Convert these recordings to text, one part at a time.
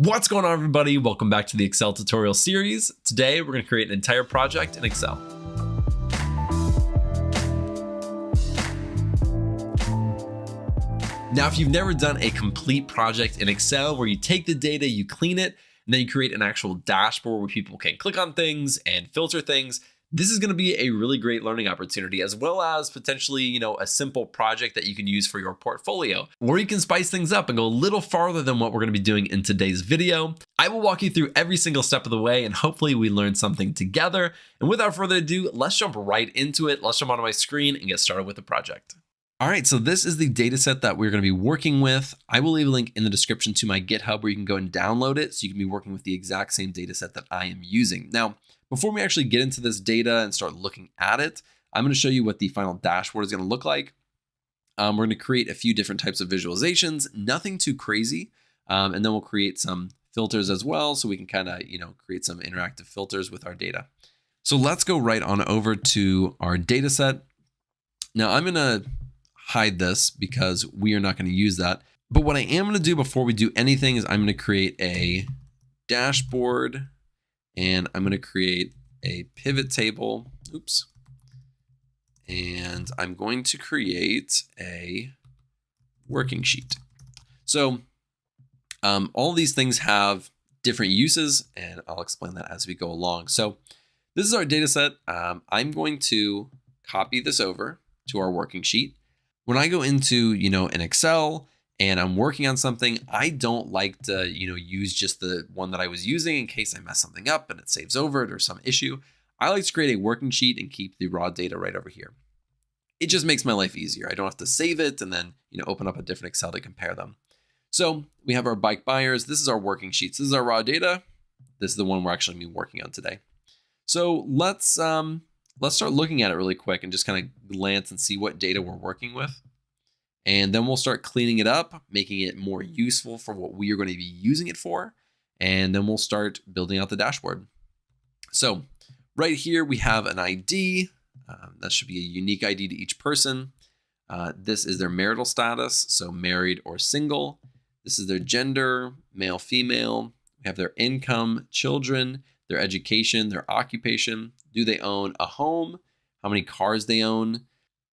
What's going on, everybody? Welcome back to the Excel tutorial series. Today, we're going to create an entire project in Excel. Now, if you've never done a complete project in Excel where you take the data, you clean it, and then you create an actual dashboard where people can click on things and filter things, this is going to be a really great learning opportunity, as well as potentially, a simple project that you can use for your portfolio, or you can spice things up and go a little farther than what we're going to be doing in today's video. I will walk you through every single step of the way, and hopefully we learn something together. And without further ado, let's jump right into it. Let's jump onto my screen and get started with the project. All right, so this is the data set that we're going to be working with. I will leave a link in the description to my GitHub where you can go and download it so you can be working with the exact same data set that I am using. Now, before we actually get into this data and start looking at it, I'm going to show you what the final dashboard is going to look like. We're going to create a few different types of visualizations, nothing too crazy. And then we'll create some filters as well so we can kind of, create some interactive filters with our data. So let's go right on over to our data set. Now I'm going to hide this because we are not going to use that. But what I am going to do before we do anything is I'm going to create a dashboard. And I'm going to create a pivot table. Oops. And I'm going to create a working sheet. So all these things have different uses, and I'll explain that as we go along. So this is our data set. I'm going to copy this over to our working sheet. When I go into, an Excel and I'm working on something, I don't like to, use just the one that I was using in case I mess something up and it saves over it or some issue. I like to create a working sheet and keep the raw data right over here. It just makes my life easier. I don't have to save it and then, open up a different Excel to compare them. So we have our bike buyers. This is our working sheets. This is our raw data. This is the one we're actually going to be working on today. So let's start looking at it really quick and just kind of glance and see what data we're working with. And then we'll start cleaning it up, making it more useful for what we are going to be using it for. And then we'll start building out the dashboard. So right here, we have an ID. That should be a unique ID to each person. This is their marital status, so married or single. This is their gender, male, female. We have their income, children, their education, their occupation. Do they own a home? How many cars they own?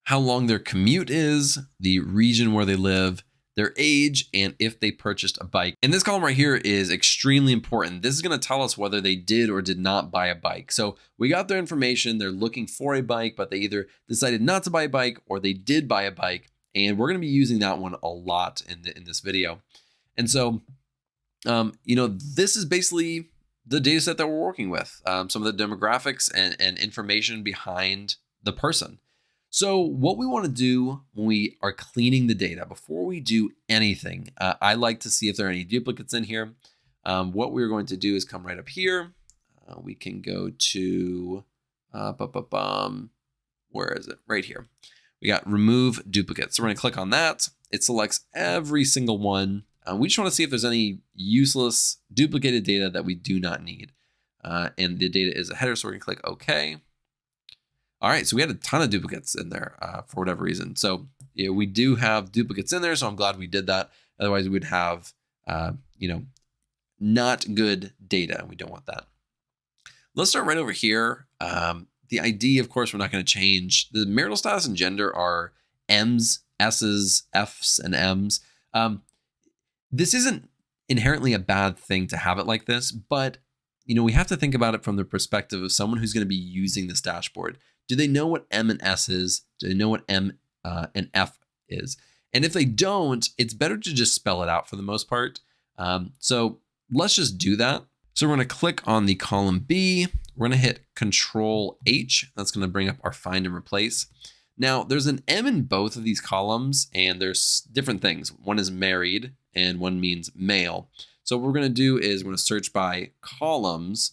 How long their commute is, the region where they live, their age, and if they purchased a bike. And this column right here is extremely important. This is going to tell us whether they did or did not buy a bike. So we got their information. They're looking for a bike, but they either decided not to buy a bike or they did buy a bike. And we're going to be using that one a lot in this video. And so, this is basically the data set that we're working with, some of the demographics and information behind the person. So what we want to do when we are cleaning the data, before we do anything, I like to see if there are any duplicates in here. What we're going to do is come right up here. We can go to, where is it? Right here. We got remove duplicates. So we're going to click on that. It selects every single one. We just want to see if there's any useless duplicated data that we do not need. And the data is a header, so we're going to click OK. All right, so we had a ton of duplicates in there for whatever reason. So we do have duplicates in there, so I'm glad we did that. Otherwise, we would have, not good data, and we don't want that. Let's start right over here. The ID, of course, we're not going to change. The marital status and gender are M's, S's, F's, and M's. This isn't inherently a bad thing to have it like this, but we have to think about it from the perspective of someone who's going to be using this dashboard. Do they know what M and S is? Do they know what M and F is? And if they don't, it's better to just spell it out for the most part. So let's just do that. So we're going to click on the column B. We're going to hit Control H. That's going to bring up our find and replace. Now there's an M in both of these columns, and there's different things. One is married and one means male. So what we're going to do is we're going to search by columns.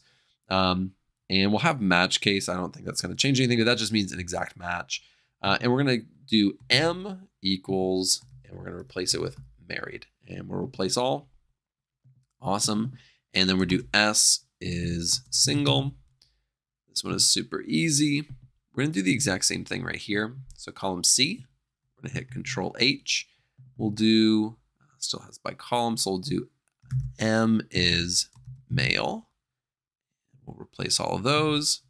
And we'll have match case. I don't think that's going to change anything, but that just means an exact match. And we're going to do M equals, and we're going to replace it with married. And we'll replace all. Awesome. And then we'll do S is single. This one is super easy. We're going to do the exact same thing right here. So column C, we're going to hit Control H. We'll do, still has by column, so we'll do M is male. We'll replace all of those.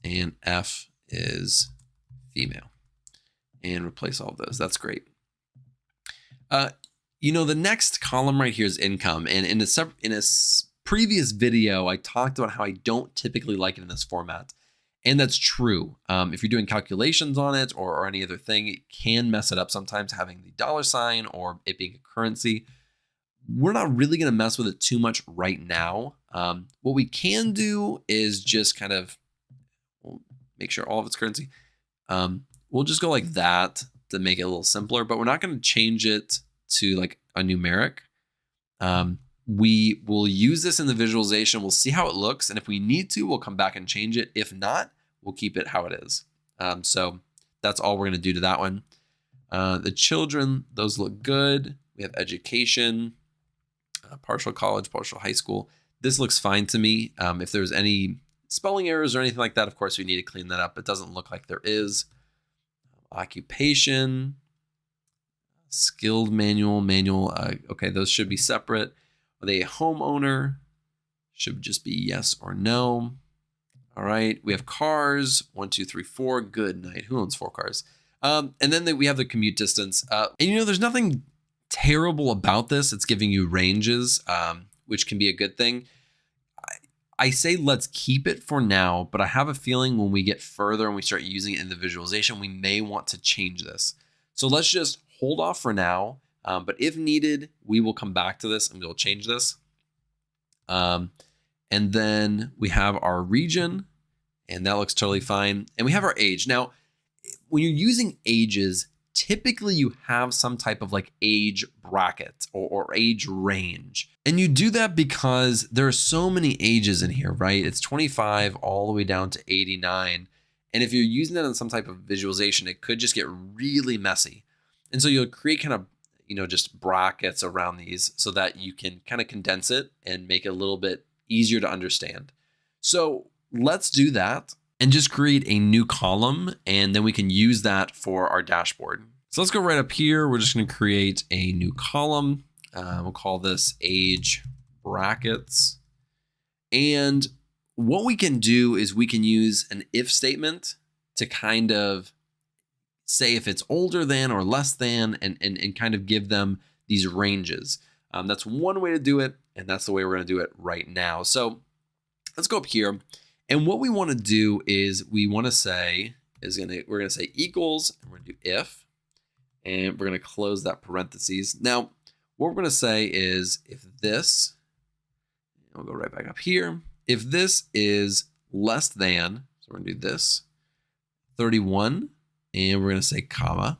And F is female. And replace all of those. That's great. The next column right here is income. And in a previous video, I talked about how I don't typically like it in this format. And that's true. If you're doing calculations on it or any other thing, it can mess it up sometimes, having the $ or it being a currency. We're not really going to mess with it too much right now. What we can do is just kind of make sure all of it's currency. We'll just go like that to make it a little simpler, but we're not going to change it to like a numeric. We will use this in the visualization. We'll see how it looks. And if we need to, we'll come back and change it. If not, we'll keep it how it is. So that's all we're going to do to that one. The children, those look good. We have education, partial college, partial high school. This looks fine to me. If there's any spelling errors or anything like that, of course, we need to clean that up. It doesn't look like there is. Occupation, skilled manual. Okay, those should be separate. Are they a homeowner? Should just be yes or no. All right, we have cars, 1, 2, 3, 4. Good night. Who owns 4 cars? And then we have the commute distance. And there's nothing terrible about this. It's giving you ranges, which can be a good thing. I say let's keep it for now, but I have a feeling when we get further and we start using it in the visualization, we may want to change this. So let's just hold off for now. But if needed, we will come back to this and we'll change this. And then we have our region, and that looks totally fine. And we have our age. Now, when you're using ages, typically you have some type of like age bracket or age range. And you do that because there are so many ages in here, right? It's 25 all the way down to 89. And if you're using that in some type of visualization, it could just get really messy. And so you'll create kind of, just brackets around these so that you can kind of condense it and make it a little bit easier to understand. So let's do that and just create a new column, and then we can use that for our dashboard. So let's go right up here. We're just going to create a new column. We'll call this age brackets. And what we can do is we can use an if statement to kind of say if it's older than or less than, and kind of give them these ranges. That's one way to do it, and that's the way we're going to do it right now. So let's go up here. And what we want to do is we're going to say equals, and we're going to do if, and we're going to close that parentheses. Now, what we're going to say is if this, we'll go right back up here. If this is less than, so we're going to do this, 31, and we're going to say comma.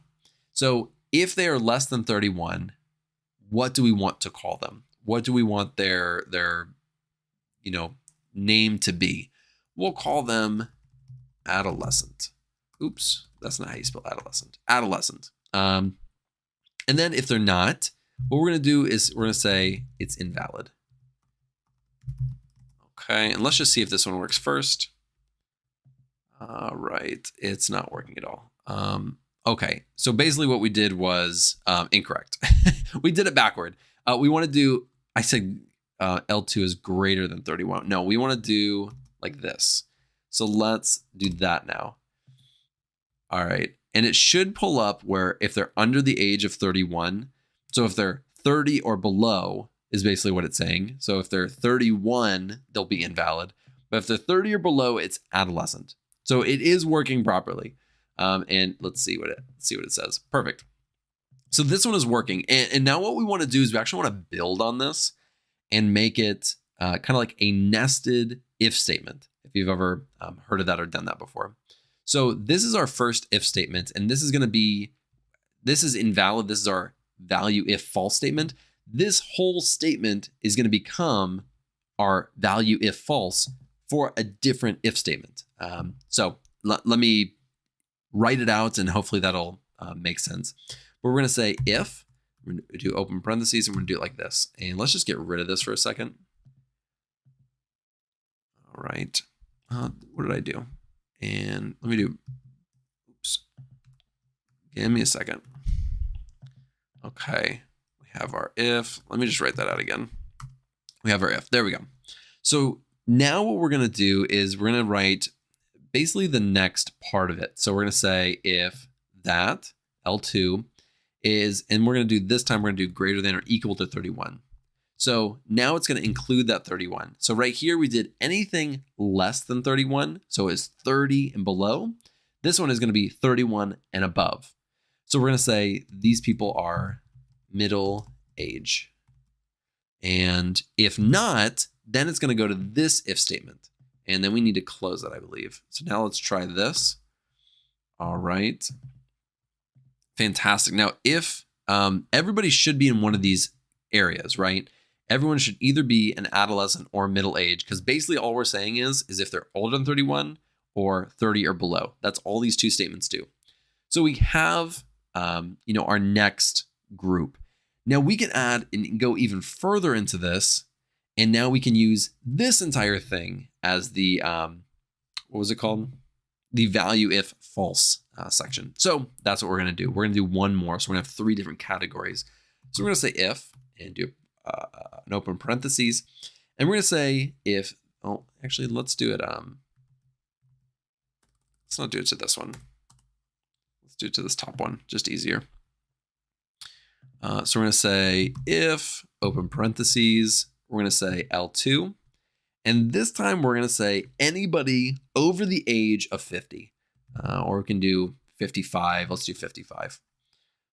So if they are less than 31, what do we want to call them? What do we want their name to be? We'll call them adolescent. Oops, that's not how you spell adolescent. Adolescent. And then if they're not, what we're going to do is we're going to say it's invalid. Okay, and let's just see if this one works first. All right, it's not working at all. Okay, so basically what we did was incorrect. We did it backward. We want to do, I said L2 is greater than 31. No, we want to do like this. So let's do that now. All right, and it should pull up where if they're under the age of 31, so if they're 30 or below is basically what it's saying. So if they're 31, they'll be invalid. But if they're 30 or below, it's adolescent. So it is working properly. And let's see what it says. Perfect. So this one is working. And now what we want to do is we actually want to build on this and make it kind of like a nested if statement, if you've ever heard of that or done that before. So this is our first if statement, and this is invalid. This is our value if false statement. This whole statement is going to become our value if false for a different if statement. So let me write it out, and hopefully that'll make sense. But we're going to say if, we're going to do open parentheses, and we're going to do it like this. And let's just get rid of this for a second. All right. What did I do? And let me do, oops. Give me a second. Okay. We have our if. Let me just write that out again. We have our if. There we go. So now what we're going to do is we're going to write basically the next part of it. So we're going to say if that L2 is, and we're going to do this time, we're going to do greater than or equal to 31. So now it's going to include that 31. So right here, we did anything less than 31. So it's 30 and below. This one is going to be 31 and above. So we're going to say these people are middle age. And if not, then it's going to go to this if statement. And then we need to close that, I believe. So now let's try this. All right. Fantastic. Now, if everybody should be in one of these areas, right? Everyone should either be an adolescent or middle age, because basically all we're saying is if they're older than 31 or 30 or below. That's all these two statements do. So we have, our next group. Now we can add and go even further into this. And now we can use this entire thing as the, what was it called? The value if false section. So that's what we're going to do. We're going to do one more. So we're going to have 3 different categories. So we're going to say if and do an open parentheses. And we're going to say if, oh, actually, let's do it. Let's not do it to this one. Let's do it to this top one, just easier. So we're going to say if open parentheses, we're going to say L2. And this time we're going to say anybody over the age of 50, or we can do 55. Let's do 55.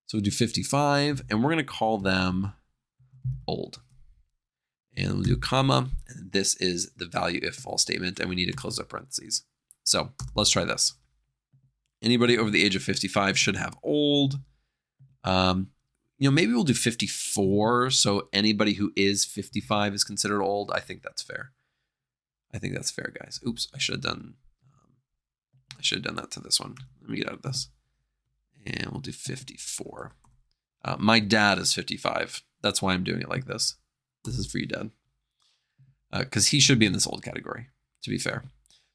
So we'll do 55 and we're going to call them old. And we'll do a comma. And this is the value if false statement. And we need to close up parentheses. So let's try this. Anybody over the age of 55 should have old. Maybe we'll do 54. So anybody who is 55 is considered old. I think that's fair. I think that's fair, guys. Oops, I should have done that to this one. Let me get out of this. And we'll do 54. My dad is 55. That's why I'm doing it like this. This is for you, Dad. Because he should be in this old category, to be fair.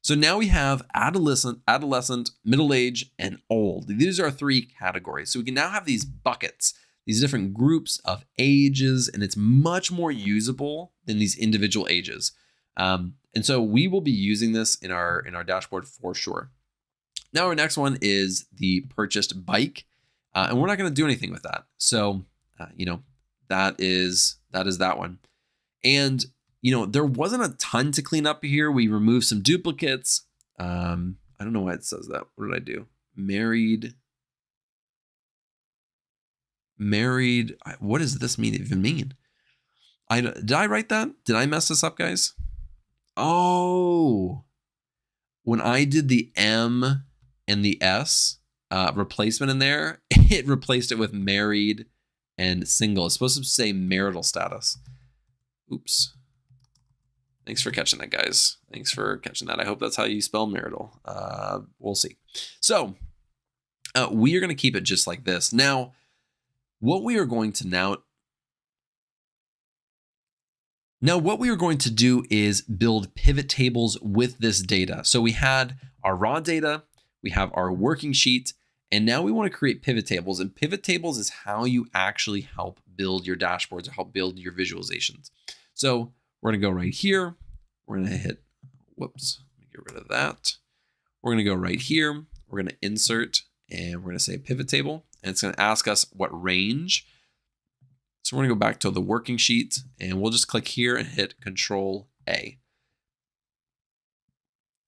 So now we have adolescent, middle age, and old. These are our 3 categories. So we can now have these buckets, these different groups of ages, and it's much more usable than these individual ages. And so we will be using this in our dashboard for sure. Now our next one is the purchased bike, and we're not going to do anything with that. So that is that one. And there wasn't a ton to clean up here. We removed some duplicates. I don't know why it says that. What did I do? Married. What does this even mean? Did I write that? Did I mess this up, guys? Oh, when I did the M and the S replacement in there, it replaced it with married and single. It's supposed to say marital status. Oops. Thanks for catching that, guys. Thanks for catching that. I hope that's how you spell marital. We'll see. So we are going to keep it just like this. Now, what we are going to do is build pivot tables with this data. So we had our raw data, we have our working sheet, and now we want to create pivot tables. And pivot tables is how you actually help build your dashboards or help build your visualizations. So we're going to go right here. We're going to hit, whoops, let me get rid of that. We're going to go right here. We're going to insert, and we're going to say pivot table. And it's going to ask us what range. So we're going to go back to the working sheet, and we'll just click here and hit Control A.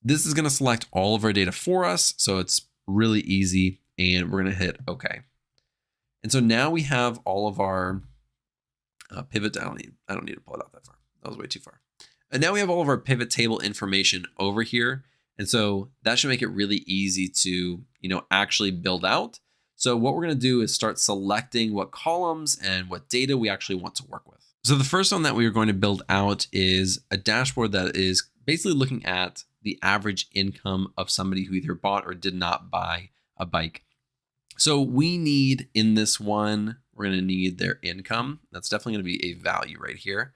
This is going to select all of our data for us. So it's really easy, and we're going to hit OK. And so now we have all of our pivot. I don't need to pull it out that far. That was way too far. And now we have all of our pivot table information over here. And so that should make it really easy to, actually build out. So what we're going to do is start selecting what columns and what data we actually want to work with. So the first one that we are going to build out is a dashboard that is basically looking at the average income of somebody who either bought or did not buy a bike. So we need in this one, we're going to need their income. That's definitely going to be a value right here.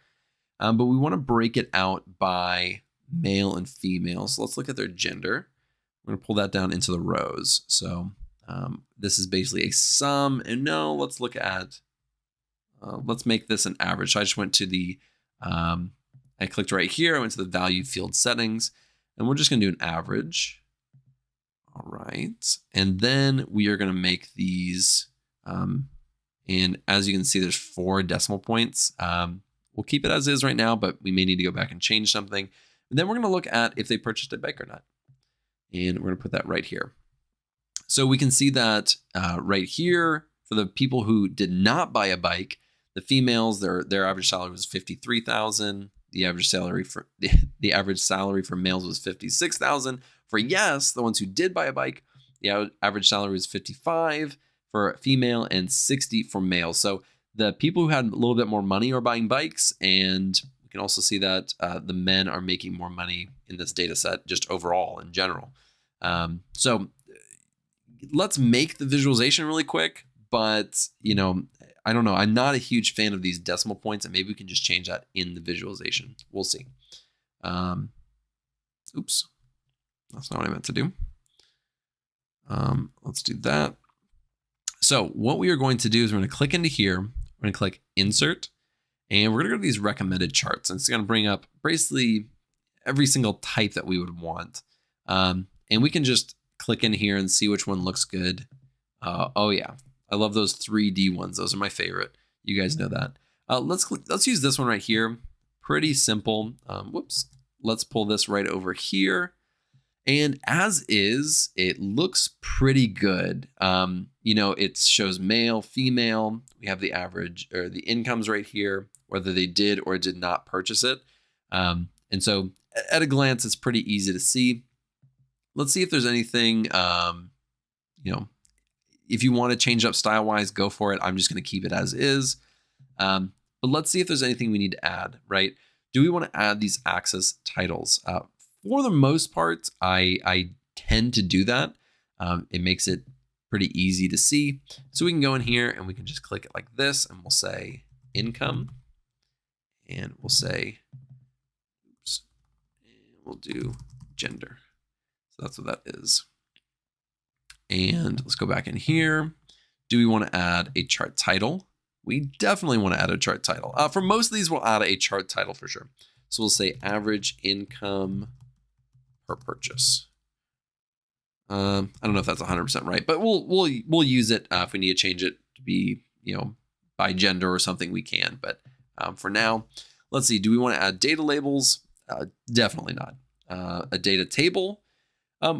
But we want to break it out by male and female. So let's look at their gender. We're going to pull that down into the rows. So this is basically a sum. And let's look at, let's make this an average. So I just went to the I clicked right here. I went to the value field settings, and we're just going to do an average. All right. And then we are going to make these. And as you can see, there's 4 decimal points. We'll keep it as is right now, but we may need to go back and change something. And then we're going to look at if they purchased a bike or not. And we're going to put that right here. So we can see that right here for the people who did not buy a bike, the females, their average salary was $53,000. The average salary for males was $56,000. For yes, the ones who did buy a bike, the average salary was $55,000 for female and $60,000 for male. So the people who had a little bit more money are buying bikes, and we can also see that the men are making more money in this data set just overall in general. So let's make the visualization really quick, but I don't know. I'm not a huge fan of these decimal points, and maybe we can just change that in the visualization. We'll see. Oops, that's not what I meant to do. Let's do that. So what we are going to do is we're going to click into here. We're going to click Insert, and we're going to go to these recommended charts. And it's going to bring up basically every single type that we would want. And we can just click in here and see which one looks good. Oh yeah, I love those 3D ones. Those are my favorite. You guys know that. Let's use this one right here. Pretty simple. Whoops. Let's pull this right over here. And as is, it looks pretty good. It shows male, female. We have the average or the incomes right here, whether they did or did not purchase it. And so at a glance, it's pretty easy to see. Let's see if there's anything, if you want to change up style wise, go for it. I'm just going to keep it as is. But let's see if there's anything we need to add, right? Do we want to add these access titles? For the most part, I tend to do that. It makes it pretty easy to see. So we can go in here and we can just click it like this, and we'll say income, and we'll say, oops, and we'll do gender. So that's what that is. And let's go back in here. Do we want to add a chart title? We definitely want to add a chart title. For most of these, we'll add a chart title for sure. So we'll say average income per purchase. I don't know if that's 100% right, but we'll use it if we need to change it to be by gender or something. We can, but for now, let's see. Do we want to add data labels? Definitely not. A data table.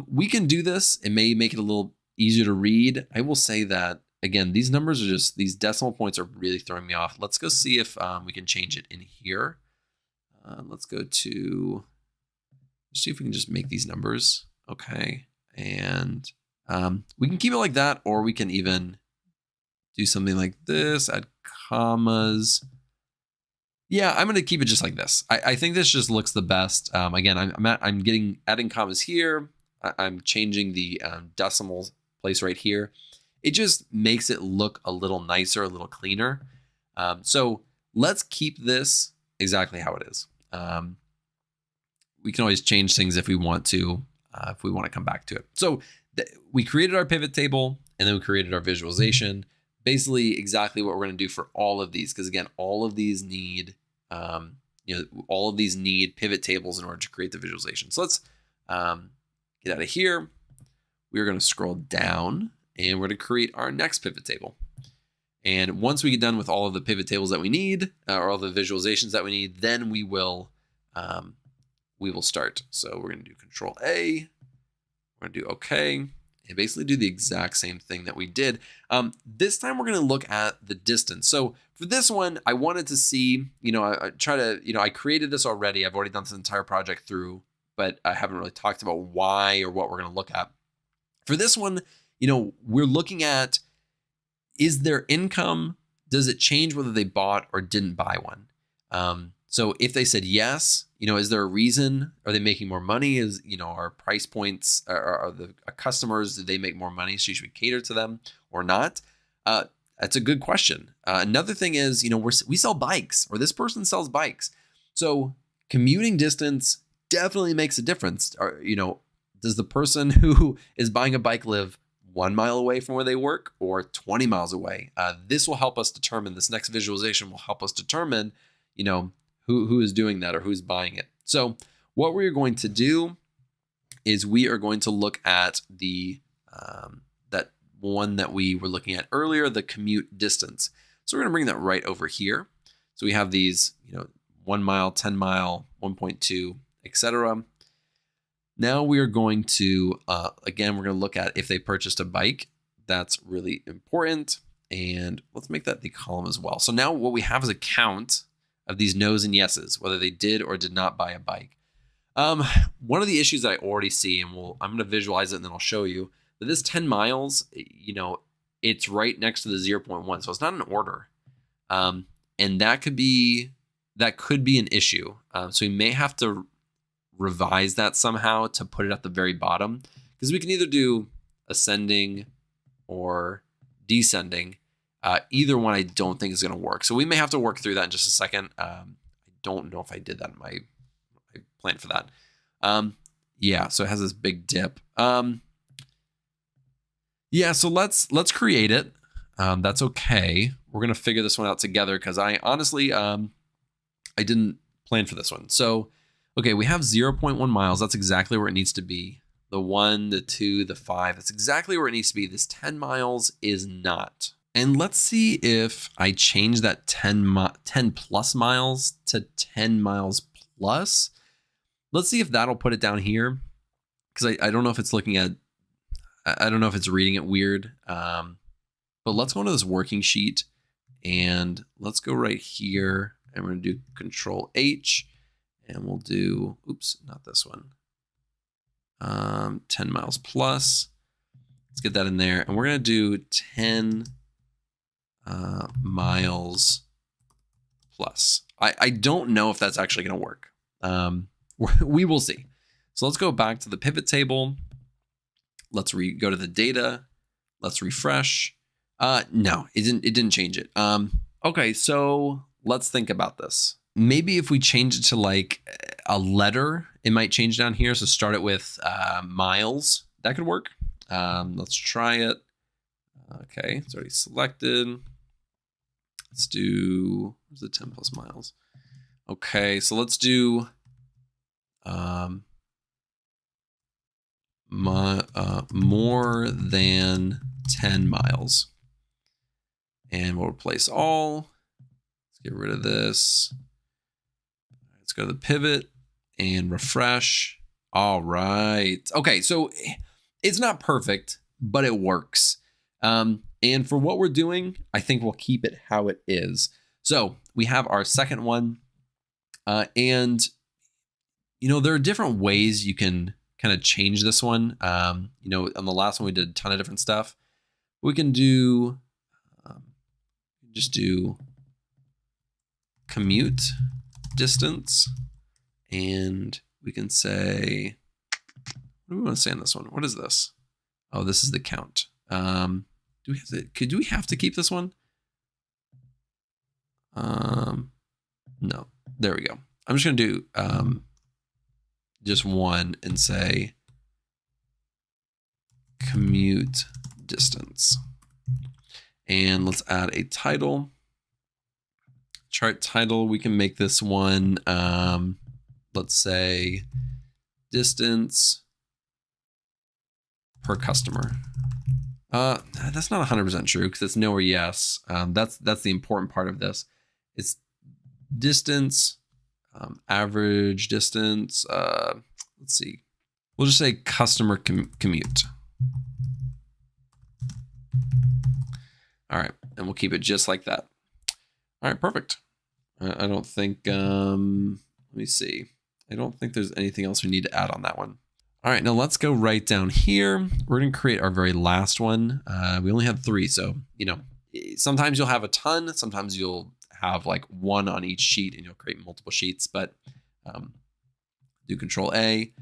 We can do this. It may make it a little easier to read. I will say that again, these numbers are just, these decimal points are really throwing me off. Let's go see if we can change it in here. Let's go to, see if we can just make these numbers. Okay. And we can keep it like that, or we can even do something like this, add commas. Yeah, I'm going to keep it just like this. I think this just looks the best. Again, I'm adding commas here. I'm changing the decimal place right here. It just makes it look a little nicer, a little cleaner. So let's keep this exactly how it is. We can always change things if we want to come back to it. So we created our pivot table, and then we created our visualization. Basically exactly what we're going to do for all of these. Because again, all of these need, all of these need pivot tables in order to create the visualization. So let's get out of here. We're going to scroll down, and we're going to create our next pivot table. And once we get done with all of the pivot tables that we need, or all the visualizations that we need, then we will start. So we're going to do Control A. We're going to do OK, and basically do the exact same thing that we did. This time we're going to look at the distance. So for this one, I wanted to see, I created this already. I've already done this entire project through, but I haven't really talked about why or what we're going to look at. For this one, we're looking at, is their income, does it change whether they bought or didn't buy one? So if they said yes, is there a reason? Are they making more money? Is, our price points, are the customers, do they make more money? So should we cater to them or not? That's a good question. Another thing is, we sell bikes, or this person sells bikes. So commuting distance definitely makes a difference. Does the person who is buying a bike live 1 mile away from where they work or 20 miles away? This will help us determine, this next visualization will help us determine, who is doing that or who's buying it. So what we're going to do is we are going to look at the that one that we were looking at earlier, the commute distance. So we're going to bring that right over here. So we have these, 1 mile, 10 mile, 1.2, etc. Now we are going to, again, we're going to look at if they purchased a bike. That's really important. And let's make that the column as well. So now what we have is a count of these no's and yeses, whether they did or did not buy a bike. One of the issues that I already see, and I'm going to visualize it and then I'll show you, that this 10 miles, it's right next to the 0.1. So it's not an order. And that could be an issue. So we may have to revise that somehow to put it at the very bottom, because we can either do ascending or descending. Either one I don't think is going to work. So we may have to work through that in just a second. I don't know if I did that in my plan for that. Yeah, so it has this big dip. Yeah, so let's create it. That's okay. We're going to figure this one out together, because I honestly, I didn't plan for this one. So, okay, we have 0.1 miles. That's exactly where it needs to be. The 1, the 2, the 5. That's exactly where it needs to be. This 10 miles is not. And let's see if I change that 10 plus miles to 10 miles plus. Let's see if that'll put it down here, because I don't know if it's looking at, I don't know if it's reading it weird. But let's go into this working sheet and let's go right here, and we're going to do Control H, and we'll do, oops, not this one. 10 miles plus. Let's get that in there. And we're going to do 10 miles plus. I don't know if that's actually going to work. We will see. So let's go back to the pivot table. Let's go to the data. Let's refresh. No, it didn't change it. Okay, so let's think about this. Maybe if we change it to like a letter, it might change down here. So start it with miles. That could work. Let's try it. Okay, it's already selected. Let's do, where's the 10 plus miles? Okay, so let's do more than 10 miles. And we'll replace all. Let's get rid of this. Let's go to the pivot and refresh. All right. Okay, so it's not perfect, but it works. And for what we're doing, I think we'll keep it how it is. So we have our second one. And, there are different ways you can kind of change this one. On the last one, we did a ton of different stuff. We can do, just do commute distance. And we can say, what do we want to say on this one? What is this? Oh, this is the count. Do we have to keep this one? No, there we go. I'm just going to do just one and say commute distance. And let's add a title. Chart title, we can make this one, let's say distance per customer. That's not 100% true, because it's no or yes. That's the important part of this. It's distance, average distance. Let's see. We'll just say customer commute. All right, and we'll keep it just like that. All right, perfect. I don't think, let me see. I don't think there's anything else we need to add on that one. All right, now let's go right down here. We're going to create our very last one. We only have 3, so, sometimes you'll have a ton. Sometimes you'll have like one on each sheet and you'll create multiple sheets, but do Control A.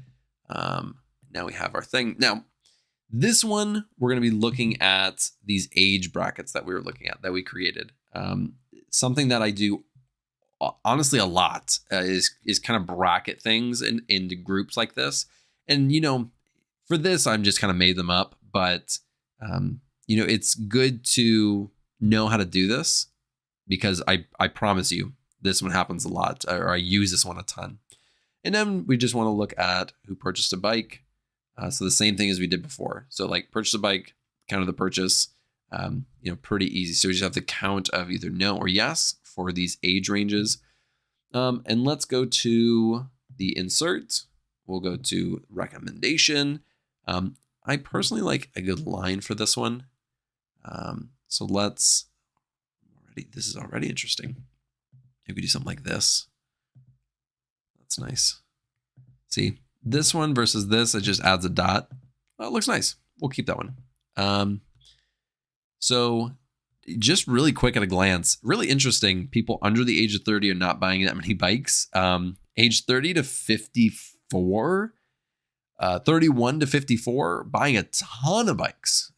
Now we have our thing. Now, this one, we're going to be looking at these age brackets that we were looking at, that we created. Something that I do honestly a lot is kind of bracket things into groups like this. And, for this, I'm just kind of made them up, but, it's good to know how to do this, because I promise you, this one happens a lot, or I use this one a ton. And then we just want to look at who purchased a bike. So the same thing as we did before. So like purchase a bike, count of the purchase, pretty easy. So we just have the count of either no or yes for these age ranges. And let's go to the insert. We'll go to recommendation. I personally like a good line for this one. So let's, this is already interesting. Maybe do something like this. That's nice. See, this one versus this, it just adds a dot. Oh, it looks nice. We'll keep that one. So just really quick at a glance, really interesting. People under the age of 30 are not buying that many bikes. Age 30 to 54, 31 to 54, buying a ton of bikes.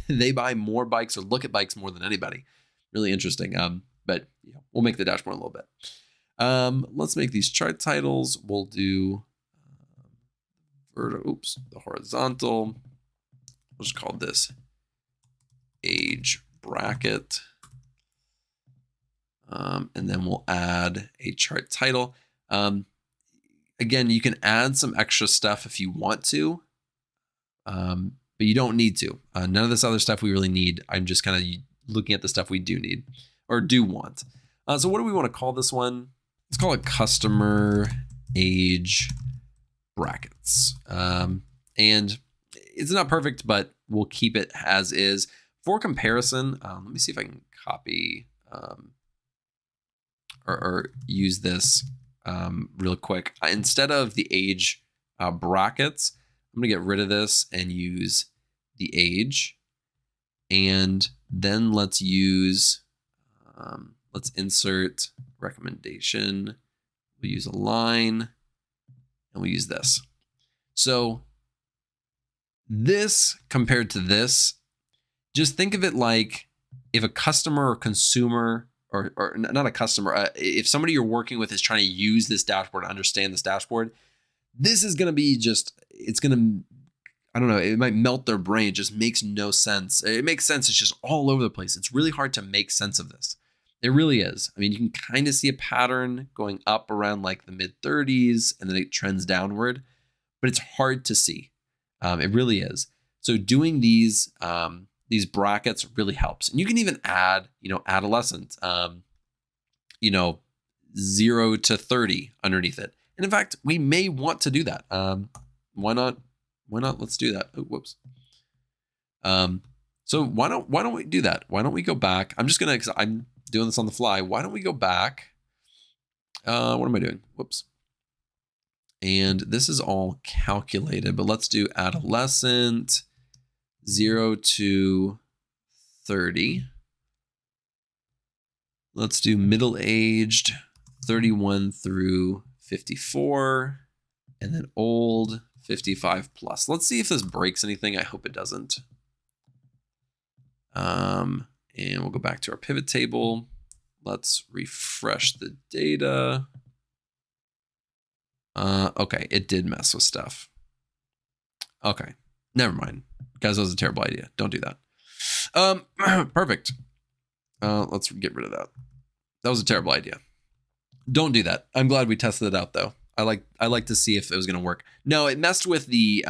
They buy more bikes or look at bikes more than anybody. Really interesting. But we'll make the dashboard a little bit. Let's make these chart titles. We'll do the horizontal. We'll just call this age bracket. And then we'll add a chart title. Again, you can add some extra stuff if you want to, but you don't need to. None of this other stuff we really need. I'm just kind of looking at the stuff we do need or do want. So what do we want to call this one? Let's call it customer age brackets. And it's not perfect, but we'll keep it as is. For comparison, let me see if I can copy or use this real quick. Instead of the age brackets, I'm going to get rid of this and use the age. And then let's use, let's insert recommendation. We'll use a line and we'll use this. So this compared to this, just think of it like if a customer or consumer, or not a customer, if somebody you're working with is trying to use this dashboard, understand this dashboard, this is going to be just, it's going to, I don't know, it might melt their brain. It just makes no sense. It makes sense. It's just all over the place. It's really hard to make sense of this. It really is. I mean, you can kind of see a pattern going up around like the mid 30s and then it trends downward, but it's hard to see. It really is. So doing these brackets really helps. And you can even add, adolescent, 0 to 30 underneath it. And in fact, we may want to do that. Why not? Let's do that. Oh, whoops. So why don't we do that? Why don't we go back? Because I'm doing this on the fly. Why don't we go back? What am I doing? Whoops. And this is all calculated, but let's do adolescent 0 to 30. Let's do middle-aged 31 through 54, and then old 55 plus. Let's see if this breaks anything. I hope it doesn't. And we'll go back to our pivot table. Let's refresh the data. Okay, it did mess with stuff. Okay, never mind. Guys, that was a terrible idea. Don't do that. Perfect. Let's get rid of that. That was a terrible idea. Don't do that. I'm glad we tested it out though. I like to see if it was going to work. No, it messed with the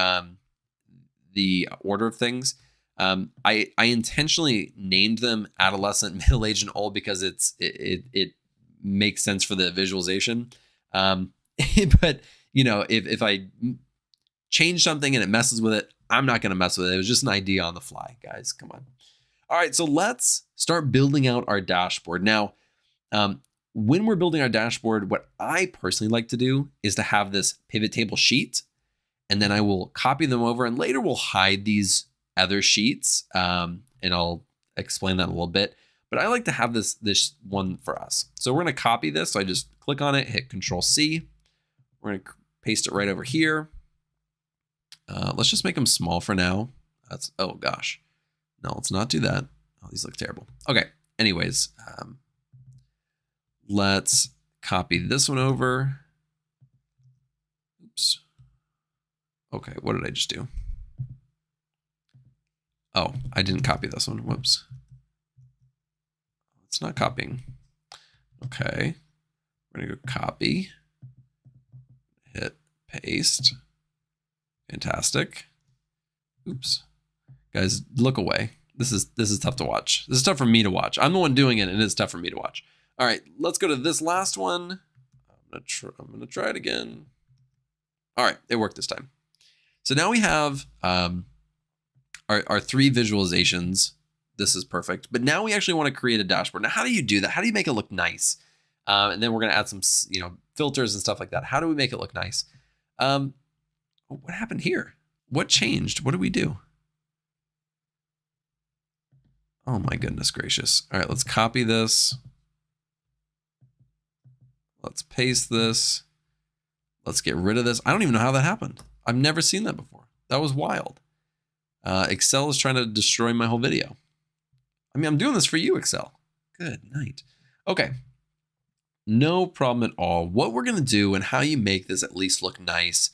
order of things. I intentionally named them adolescent, middle-aged, and old because it makes sense for the visualization. But if I change something and it messes with it, I'm not going to mess with it. It was just an idea on the fly, guys. Come on. All right, so let's start building out our dashboard. Now, when we're building our dashboard, what I personally like to do is to have this pivot table sheet, and then I will copy them over, and later we'll hide these other sheets, and I'll explain that in a little bit. But I like to have this one for us. So we're going to copy this. So I just click on it, hit Control-C. We're going to paste it right over here. Let's just make them small for now. Oh gosh. No, let's not do that. Oh, these look terrible. Okay. Anyways, let's copy this one over. Oops. Okay. What did I just do? Oh, I didn't copy this one. Whoops. It's not copying. Okay. We're going to go copy, hit paste. Fantastic. Oops. Guys, look away. This is tough to watch. This is tough for me to watch. I'm the one doing it, and it's tough for me to watch. All right, let's go to this last one. I'm gonna try it again. All right, it worked this time. So now we have our 3 visualizations. This is perfect. But now we actually want to create a dashboard. Now, how do you do that? How do you make it look nice? And then we're gonna add some, filters and stuff like that. How do we make it look nice? What happened here? What changed? What did we do? Oh my goodness gracious. All right, let's copy this. Let's paste this. Let's get rid of this. I don't even know how that happened. I've never seen that before. That was wild. Excel is trying to destroy my whole video. I mean, I'm doing this for you, Excel. Good night. Okay. No problem at all. What we're going to do and how you make this at least look nice.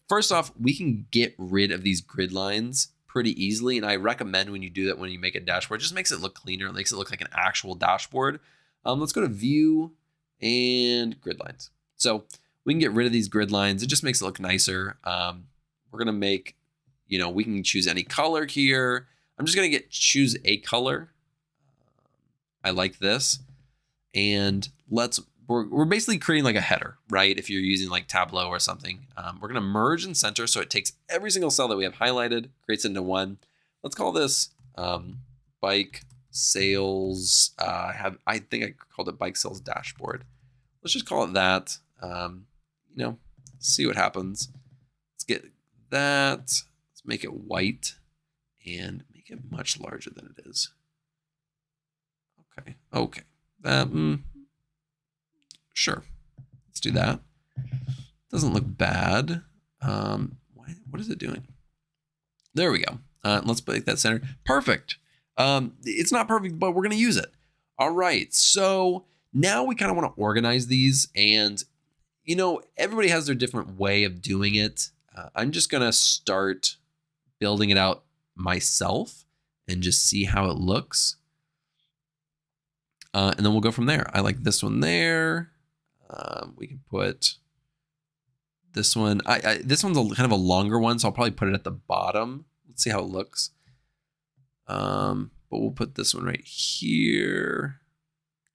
First off, we can get rid of these grid lines pretty easily. And I recommend when you do that, when you make a dashboard, it just makes it look cleaner. It makes it look like an actual dashboard. Let's go to view and grid lines. So we can get rid of these grid lines. It just makes it look nicer. We're going to make, we can choose any color here. I'm just going to choose a color. I like this. And we're basically creating like a header, right? If you're using like Tableau or something, we're going to merge and center. So it takes every single cell that we have highlighted, creates it into one. Let's call this bike sales. I think I called it bike sales dashboard. Let's just call it that. See what happens. Let's get that. Let's make it white and make it much larger than it is. Okay. Sure. Let's do that. Doesn't look bad. What is it doing? There we go. Let's make that center. Perfect. It's not perfect, but we're going to use it. All right. So now we kind of want to organize these, and everybody has their different way of doing it. I'm just going to start building it out myself and just see how it looks. And then we'll go from there. I like this one there. We can put this one. This one's kind of a longer one, so I'll probably put it at the bottom. Let's see how it looks. But we'll put this one right here.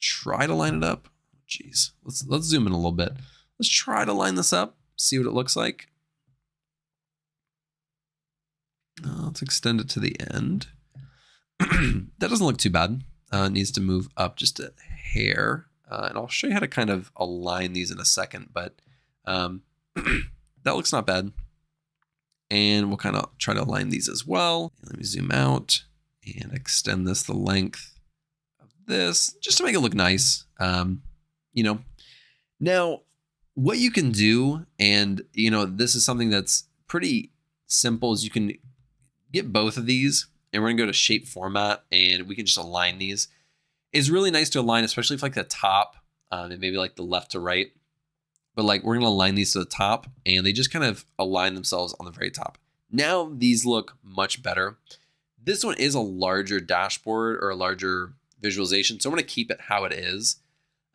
Try to line it up. Jeez, let's zoom in a little bit. Let's try to line this up. See what it looks like. Let's extend it to the end. That doesn't look too bad. It needs to move up just a hair. And I'll show you how to kind of align these in a second, but that looks not bad. And we'll kind of try to align these as well. Let me zoom out and extend this the length of this just to make it look nice. Now what you can do, and this is something that's pretty simple, is you can get both of these, and we're gonna go to shape format, and we can just align these. It's really nice to align, especially if like the top and maybe like the left to right. But like we're gonna align these to the top, and they just kind of align themselves on the very top. Now these look much better. This one is a larger dashboard or a larger visualization, so I'm gonna keep it how it is.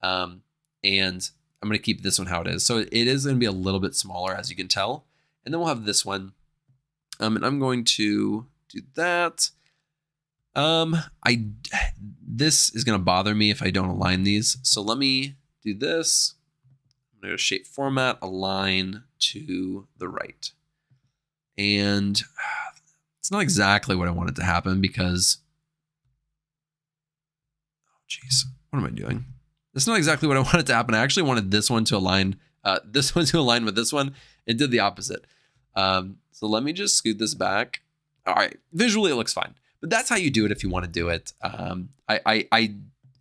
And I'm gonna keep this one how it is. So it is gonna be a little bit smaller, as you can tell. And then we'll have this one. And I'm going to do that. This is going to bother me if I don't align these. So let me do this. I'm going to shape format, align to the right. And it's not exactly what I wanted to happen because, oh geez, what am I doing? It's not exactly what I wanted to happen. I actually wanted this one to align, with this one. It did the opposite. So let me just scoot this back. All right, visually it looks fine, but that's how you do it if you want to do it.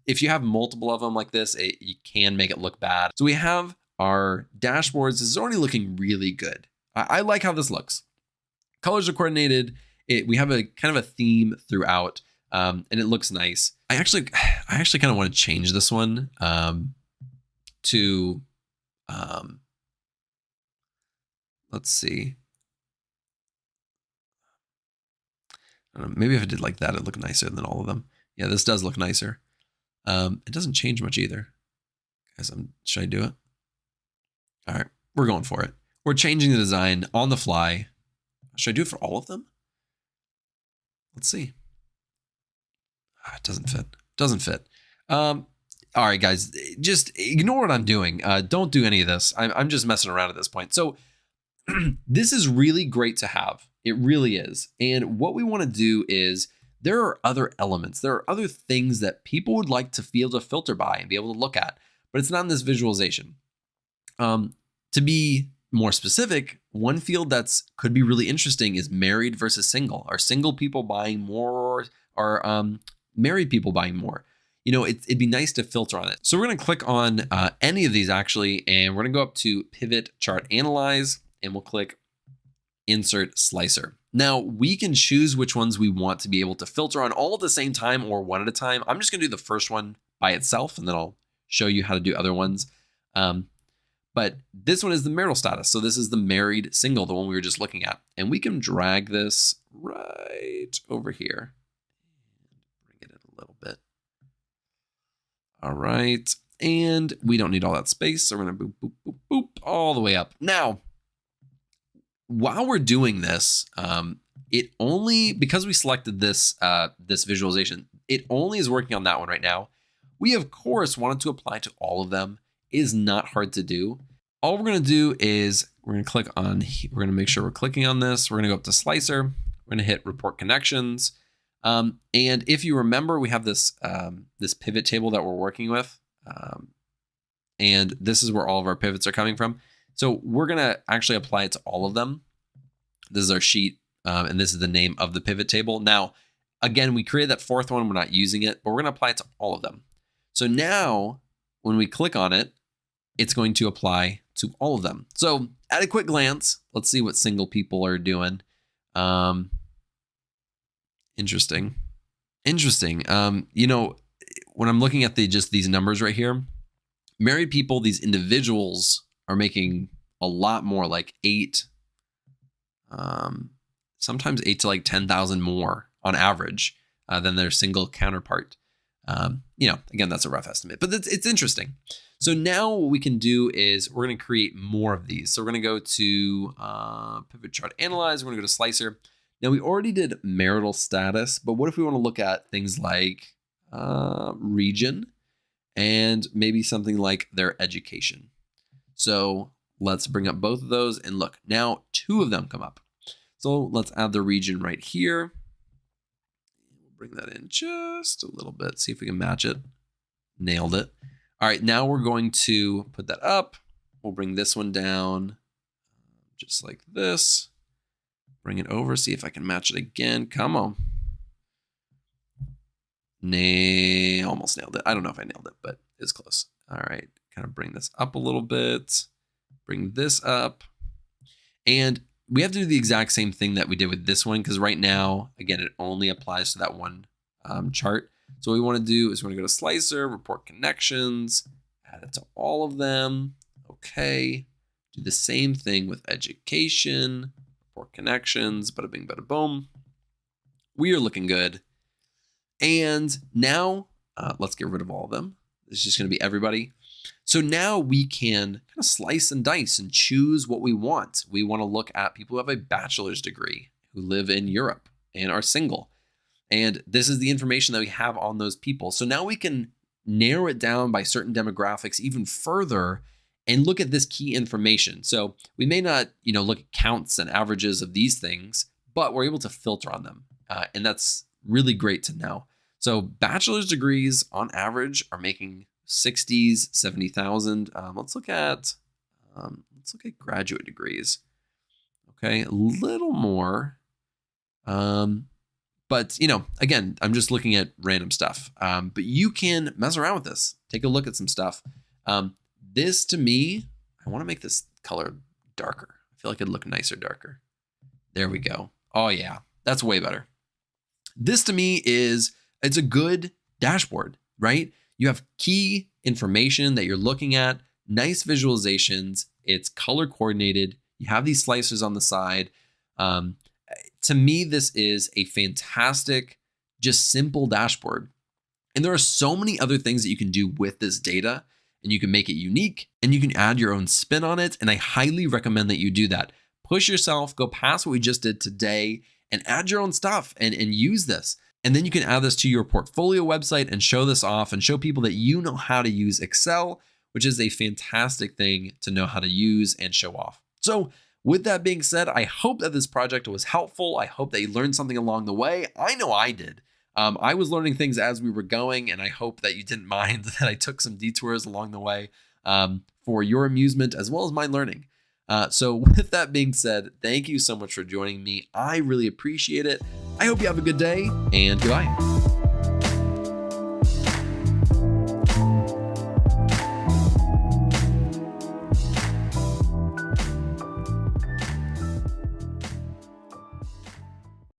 If you have multiple of them like this, you can make it look bad. So we have our dashboards. This is already looking really good. I like how this looks. Colors are coordinated. We have a kind of a theme throughout, and it looks nice. I actually kind of want to change this one to, let's see. Maybe if I did like that, it'd look nicer than all of them. Yeah, this does look nicer. It doesn't change much either. Should I do it? All right, we're going for it. We're changing the design on the fly. Should I do it for all of them? Let's see. It doesn't fit. Doesn't fit. All right, guys, just ignore what I'm doing. Don't do any of this. I'm just messing around at this point. So this is really great to have. It really is. And what we want to do is there are other elements. There are other things that people would like to be able to filter by and be able to look at, but it's not in this visualization. To be more specific, one field that's could be really interesting is married versus single. Are single people buying more, or are married people buying more? You know, it'd be nice to filter on it. So we're going to click on any of these actually, and we're going to go up to Pivot Chart Analyze, and we'll click Insert Slicer. Now we can choose which ones we want to be able to filter on all at the same time or one at a time. I'm just going to do the first one by itself, and then I'll show you how to do other ones. But this one is the marital status. So this is the married single, the one we were just looking at. And we can drag this right over here. Bring it in a little bit. All right. And we don't need all that space. So we're going to boop, boop, boop, boop, all the way up. Now, while we're doing this, it only, because we selected this, this visualization, it only is working on that one right now. We, of course, wanted to apply to all of them. It is not hard to do. All we're going to do is we're going to click on, we're going to make sure we're clicking on this. We're going to go up to Slicer. We're going to hit Report Connections. And if you remember, we have this, this pivot table that we're working with. And this is where all of our pivots are coming from. So we're going to actually apply it to all of them. This is our sheet, and this is the name of the pivot table. Now, again, we created that fourth one. We're not using it, but we're going to apply it to all of them. So now when we click on it, it's going to apply to all of them. So at a quick glance, let's see what single people are doing. Interesting. You know, when I'm looking at just these numbers right here, married people, these individuals are making a lot more, like 8, sometimes 8 to like 10,000 more on average than their single counterpart. You know, again, that's a rough estimate, but it's interesting. So now what we can do is we're going to create more of these. So we're going to go to Pivot Chart Analyze. We're going to go to Slicer. Now we already did marital status, but what if we want to look at things like region and maybe something like their education? So let's bring up both of those and look, now 2 of them come up. So let's add the region right here. Bring that in just a little bit, see if we can match it. Nailed it. All right, now we're going to put that up. We'll bring this one down just like this. Bring it over, see if I can match it again. Come on. Almost nailed it. I don't know if I nailed it, but it's close. All right, kind of bring this up a little bit. Bring this up. And we have to do the exact same thing that we did with this one, because right now, again, it only applies to that one chart. So what we want to do is we're going to go to Slicer, Report Connections, add it to all of them. Okay. Do the same thing with education, Report Connections, bada bing, bada boom. We are looking good. And now let's get rid of all of them. It's just going to be everybody. So now we can kind of slice and dice and choose what we want. We want to look at people who have a bachelor's degree, who live in Europe and are single. And this is the information that we have on those people. So now we can narrow it down by certain demographics even further and look at this key information. So we may not, look at counts and averages of these things, but we're able to filter on them. And that's really great to know. So bachelor's degrees on average are making 60s, 70,000. Let's look at graduate degrees. Okay, a little more. But again, I'm just looking at random stuff. But you can mess around with this. Take a look at some stuff. This to me, I want to make this color darker. I feel like it'd look nicer darker. There we go. Oh yeah, that's way better. This to me it's a good dashboard, right? You have key information that you're looking at, nice visualizations. It's color coordinated. You have these slicers on the side. To me, this is a fantastic, just simple dashboard. And there are so many other things that you can do with this data. and you can make it unique and you can add your own spin on it. And I highly recommend that you do that. Push yourself, go past what we just did today and add your own stuff and use this. And then you can add this to your portfolio website and show this off and show people that you know how to use Excel, which is a fantastic thing to know how to use and show off. So with that being said, I hope that this project was helpful. I hope that you learned something along the way. I know I did. I was learning things as we were going, and I hope that you didn't mind that I took some detours along the way for your amusement as well as my learning. So with that being said, thank you so much for joining me. I really appreciate it. I hope you have a good day, and goodbye.